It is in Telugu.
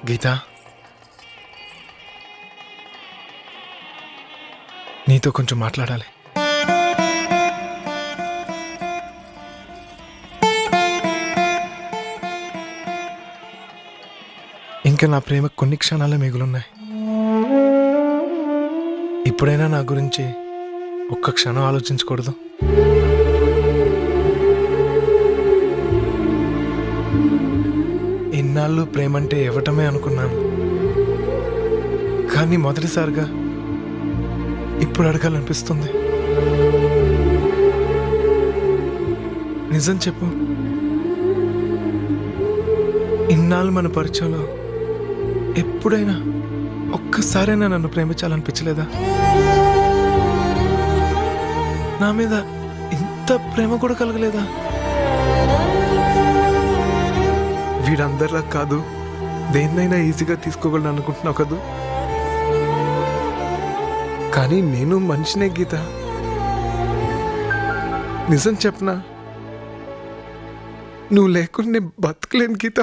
గీత, నీతో కొంచెం మాట్లాడాలి. ఇంకా నా ప్రేమ కొన్ని క్షణాలే మిగులున్నాయి. ఇప్పుడైనా నా గురించి ఒక్క క్షణం ఆలోచించకూడదు? ఇన్నాళ్ళు ప్రేమంటే ఇవ్వటమే అనుకున్నాను, కానీ మొదటిసారిగా ఇప్పుడు అడగాలనిపిస్తుంది. నిజం చెప్పు, ఇన్నాళ్ళు మన పరిచయంలో ఎప్పుడైనా ఒక్కసారైనా నన్ను ప్రేమించాలనిపించలేదా? నా మీద ఇంత ప్రేమ కూడా కలగలేదా? వీడందరిలా కాదు, దేన్నైనా ఈజీగా తీసుకోగలను అనుకుంటున్నావు కదూ. కానీ నేను మనిషినే గీత. నిజం చెప్పనా, నువ్వు లేకుండా నేను బతకలేను గీత.